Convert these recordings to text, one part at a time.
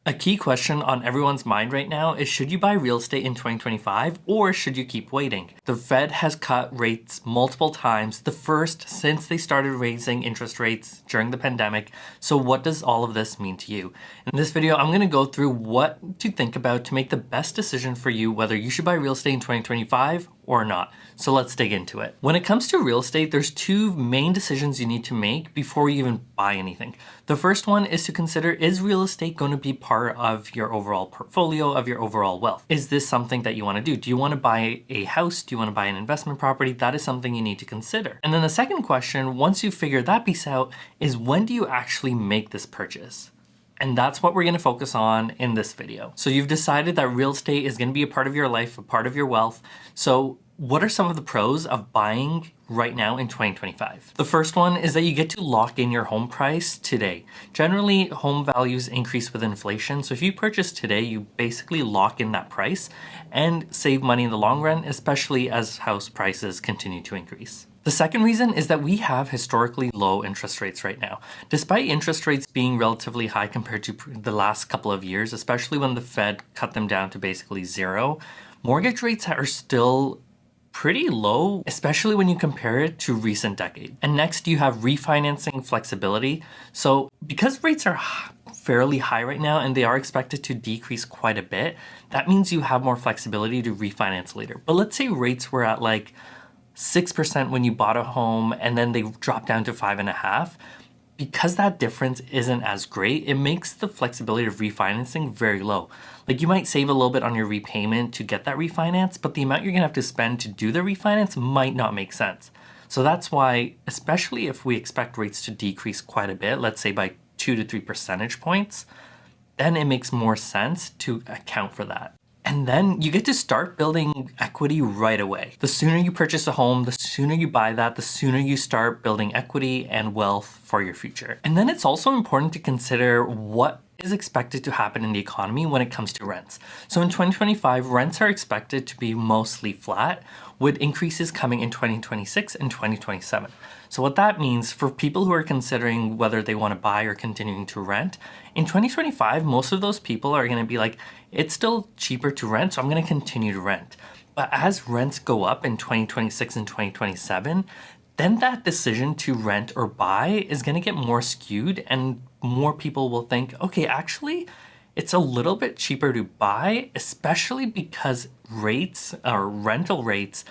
A key question on everyone's mind right now is, should you buy real estate in 2025 or should you keep waiting? The Fed has cut rates multiple times, the first since they started raising interest rates during the pandemic. So what does all of this mean to you? In this video, I'm going to go through what to think about to make the best decision for you, whether you should buy real estate in 2025 or not. So let's dig into it. When it comes to real estate, there's two main decisions you need to make before you even buy anything. The first one is to consider, is real estate going to be part of your overall portfolio, of your overall wealth? Is this something that you want to do? Do you want to buy a house? Do you want to buy an investment property? That is something you need to consider. And then the second question, once you figure that piece out, is when do you actually make this purchase? And that's what we're going to focus on in this video. So you've decided that real estate is going to be a part of your life, a part of your wealth. So what are some of the pros of buying right now in 2025? The first one is that you get to lock in your home price today. Generally, home values increase with inflation. So if you purchase today, you basically lock in that price and save money in the long run, especially as house prices continue to increase. The second reason is that we have historically low interest rates right now. Despite interest rates being relatively high compared to the last couple of years, especially when the Fed cut them down to basically zero, mortgage rates are still pretty low, especially when you compare it to recent decades. And next, you have refinancing flexibility. So because rates are fairly high right now and they are expected to decrease quite a bit, that means you have more flexibility to refinance later. But let's say rates were at like 6% when you bought a home and then they drop down to 5.5%. Because that difference isn't as great, it makes the flexibility of refinancing very low. Like, you might save a little bit on your repayment to get that refinance, but the amount you're gonna have to spend to do the refinance might not make sense. So that's why, especially if we expect rates to decrease quite a bit, let's say by 2 to 3 percentage points, then it makes more sense to account for that. And then you get to start building equity right away. The sooner you purchase a home, the sooner you buy that, the sooner you start building equity and wealth for your future. And then it's also important to consider what is expected to happen in the economy when it comes to rents. So in 2025, rents are expected to be mostly flat, with increases coming in 2026 and 2027. So what that means for people who are considering whether they want to buy or continuing to rent, in 2025, most of those people are going to be like, it's still cheaper to rent, so I'm going to continue to rent. But as rents go up in 2026 and 2027, then that decision to rent or buy is going to get more skewed, and more people will think, okay, actually, it's a little bit cheaper to buy, especially because rates or rental rates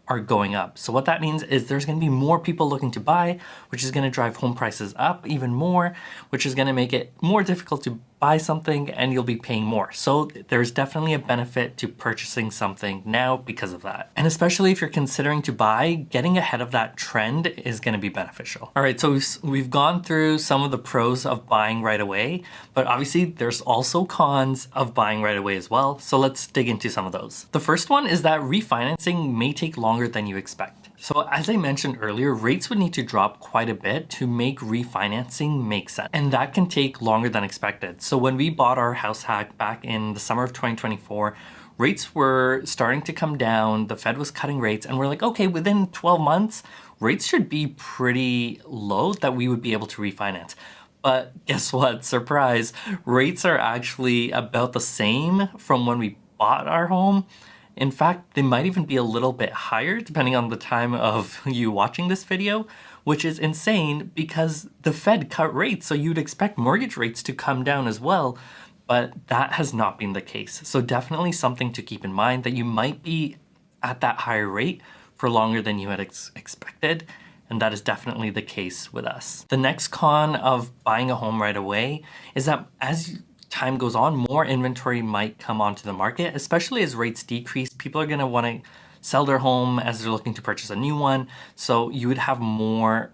are going up. So what that means is there's going to be more people looking to buy, which is going to drive home prices up even more, which is going to make it more difficult to buy something and you'll be paying more. So there's definitely a benefit to purchasing something now because of that. And especially if you're considering to buy, getting ahead of that trend is going to be beneficial. All right, so we've gone through some of the pros of buying right away, but obviously there's also cons of buying right away as well. So let's dig into some of those. The first one is that refinancing may take longer than you expect. So as I mentioned earlier, rates would need to drop quite a bit to make refinancing make sense. And that can take longer than expected. So when we bought our house hack back in the summer of 2024, rates were starting to come down, the Fed was cutting rates, and we're like, okay, within 12 months, rates should be pretty low that we would be able to refinance. But guess what? Surprise, rates are actually about the same from when we bought our home. In fact, they might even be a little bit higher depending on the time of you watching this video, which is insane because the Fed cut rates, so you'd expect mortgage rates to come down as well, but that has not been the case. So definitely something to keep in mind, that you might be at that higher rate for longer than you had expected, and that is definitely the case with us. The next con of buying a home right away is that as time goes on, more inventory might come onto the market, especially as rates decrease. People are going to want to sell their home as they're looking to purchase a new one. So you would have more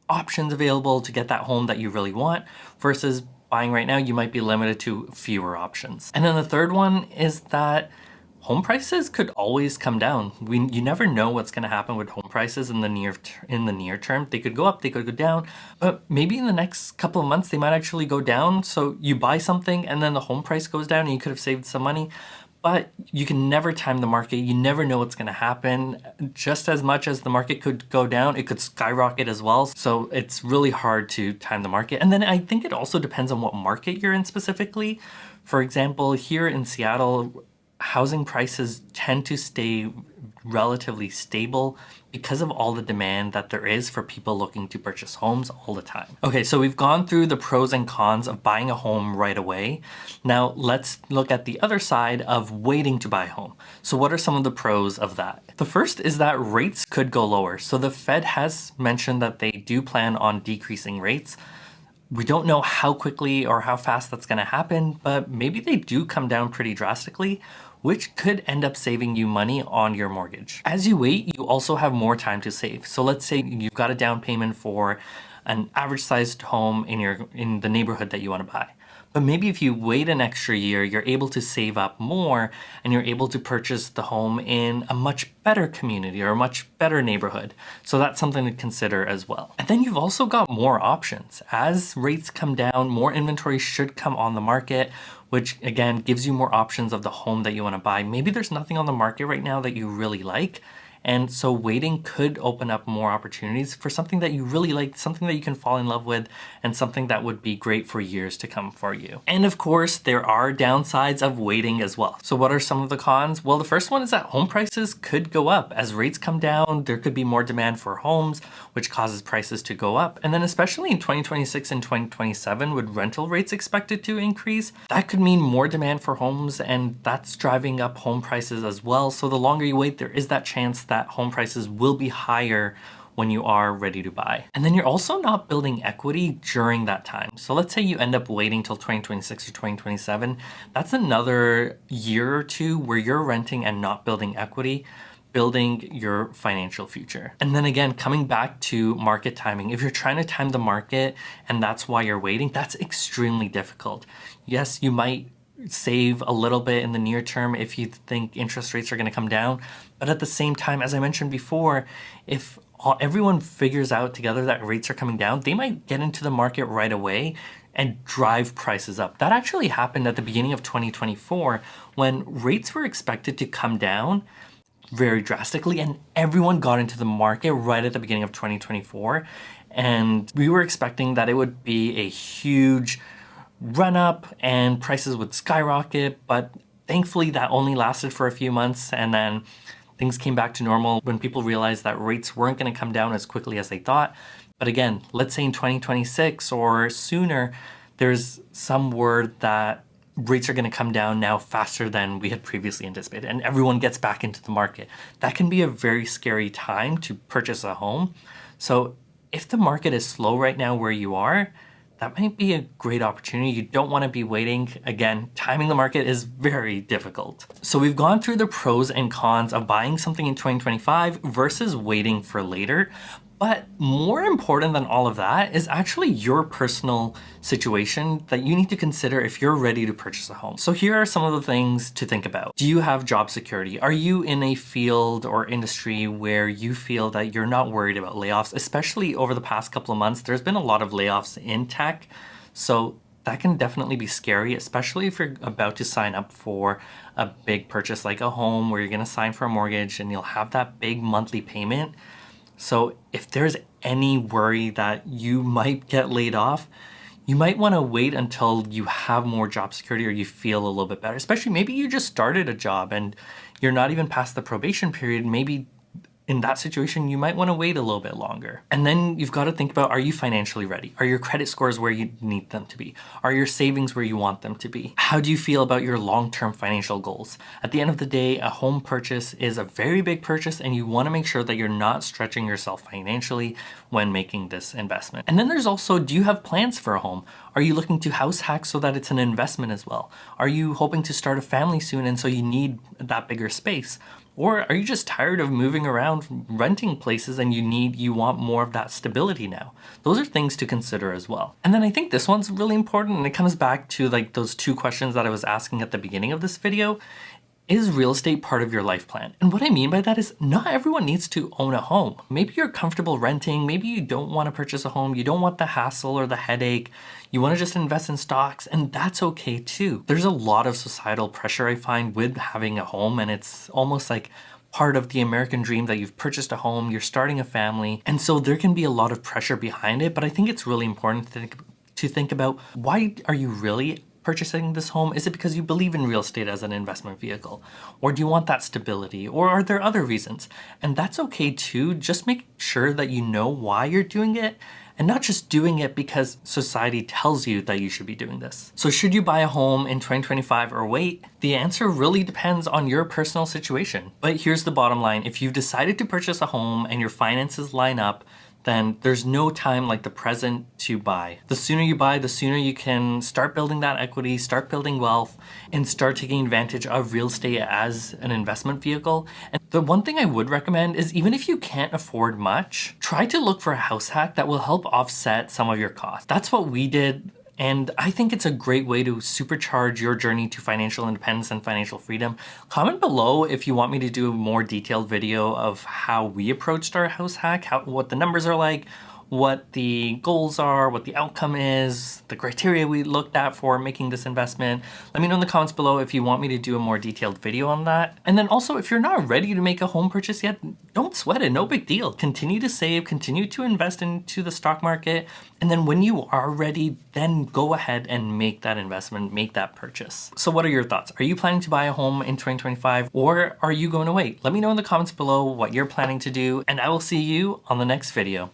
options available to get that home that you really want, versus buying right now, you might be limited to fewer options. And then the third one is that home prices could always come down. You never know what's going to happen with home prices in the near term. They could go up, they could go down, but maybe in the next couple of months they might actually go down. So you buy something and then the home price goes down and you could have saved some money. But you can never time the market. You never know what's going to happen. Just as much as the market could go down, it could skyrocket as well. So it's really hard to time the market. And then I think it also depends on what market you're in specifically. For example, here in Seattle, housing prices tend to stay relatively stable because of all the demand that there is for people looking to purchase homes all the time. Okay, so we've gone through the pros and cons of buying a home right away. Now let's look at the other side of waiting to buy a home. So what are some of the pros of that? The first is that rates could go lower. So the Fed has mentioned that they do plan on decreasing rates. We don't know how quickly or how fast that's going to happen, but maybe they do come down pretty drastically, which could end up saving you money on your mortgage. As you wait, you also have more time to save. So let's say you've got a down payment for an average sized home in the neighborhood that you want to buy. But maybe if you wait an extra year, you're able to save up more and you're able to purchase the home in a much better community or a much better neighborhood. So that's something to consider as well. And then you've also got more options. As rates come down, more inventory should come on the market, which again gives you more options of the home that you want to buy. Maybe there's nothing on the market right now that you really like. And so waiting could open up more opportunities for something that you really like, something that you can fall in love with, and something that would be great for years to come for you. And of course, there are downsides of waiting as well. So what are some of the cons? Well, the first one is that home prices could go up. As rates come down, there could be more demand for homes, which causes prices to go up. And then especially in 2026 and 2027, with rental rates expected to increase, that could mean more demand for homes, and that's driving up home prices as well. So the longer you wait, there is that chance that home prices will be higher when you are ready to buy. And then you're also not building equity during that time. So let's say you end up waiting till 2026 or 2027. That's another year or two where you're renting and not building equity, building your financial future. And then again, coming back to market timing, if you're trying to time the market and that's why you're waiting, that's extremely difficult. Yes, you might save a little bit in the near term if you think interest rates are going to come down. But at the same time, as I mentioned before, if everyone figures out together that rates are coming down, they might get into the market right away and drive prices up. That actually happened at the beginning of 2024 when rates were expected to come down very drastically and everyone got into the market right at the beginning of 2024. And we were expecting that it would be a huge run up and prices would skyrocket, but thankfully that only lasted for a few months and then things came back to normal when people realized that rates weren't going to come down as quickly as they thought. But again, let's say in 2026 or sooner, there's some word that rates are going to come down now faster than we had previously anticipated and everyone gets back into the market. That can be a very scary time to purchase a home. So if the market is slow right now where you are, that might be a great opportunity. You don't want to be waiting. Again, timing the market is very difficult. So we've gone through the pros and cons of buying something in 2025 versus waiting for later. But more important than all of that is actually your personal situation that you need to consider if you're ready to purchase a home. So here are some of the things to think about. Do you have job security? Are you in a field or industry where you feel that you're not worried about layoffs? Especially over the past couple of months, there's been a lot of layoffs in tech. So that can definitely be scary, especially if you're about to sign up for a big purchase like a home where you're going to sign for a mortgage and you'll have that big monthly payment. So if there's any worry that you might get laid off, you might want to wait until you have more job security or you feel a little bit better. Especially maybe you just started a job and you're not even past the probation period. Maybe in that situation, you might want to wait a little bit longer. And then you've got to think about, are you financially ready? Are your credit scores where you need them to be? Are your savings where you want them to be? How do you feel about your long-term financial goals? At the end of the day, a home purchase is a very big purchase and you want to make sure that you're not stretching yourself financially when making this investment. And then there's also, do you have plans for a home? Are you looking to house hack so that it's an investment as well? Are you hoping to start a family soon and so you need that bigger space? Or are you just tired of moving around renting places and you want more of that stability now? Those are things to consider as well. And then I think this one's really important and it comes back to like those two questions that I was asking at the beginning of this video. Is real estate part of your life plan? And what I mean by that is not everyone needs to own a home. Maybe you're comfortable renting. Maybe you don't want to purchase a home. You don't want the hassle or the headache. You want to just invest in stocks, and that's okay too. There's a lot of societal pressure I find with having a home, and it's almost like part of the American dream that you've purchased a home, you're starting a family. And so there can be a lot of pressure behind it, but I think it's really important to think about, why are you really purchasing this home? Is it because you believe in real estate as an investment vehicle? Or do you want that stability? Or are there other reasons? And that's okay too. Just make sure that you know why you're doing it and not just doing it because society tells you that you should be doing this. So should you buy a home in 2025 or wait? The answer really depends on your personal situation. But here's the bottom line. If you've decided to purchase a home and your finances line up, then there's no time like the present to buy. The sooner you buy, the sooner you can start building that equity, start building wealth, and start taking advantage of real estate as an investment vehicle. And the one thing I would recommend is even if you can't afford much, try to look for a house hack that will help offset some of your costs. That's what we did. And I think it's a great way to supercharge your journey to financial independence and financial freedom. Comment below if you want me to do a more detailed video of how we approached our house hack, what the numbers are like, what the goals are, what the outcome is, the criteria we looked at for making this investment. Let me know in the comments below if you want me to do a more detailed video on that. And then also, if you're not ready to make a home purchase yet, don't sweat it, no big deal. Continue to save, continue to invest into the stock market, and then when you are ready, then go ahead and make that investment, make that purchase. So what are your thoughts? Are you planning to buy a home in 2025 or are you going to wait? Let me know in the comments below what you're planning to do, and I will see you on the next video.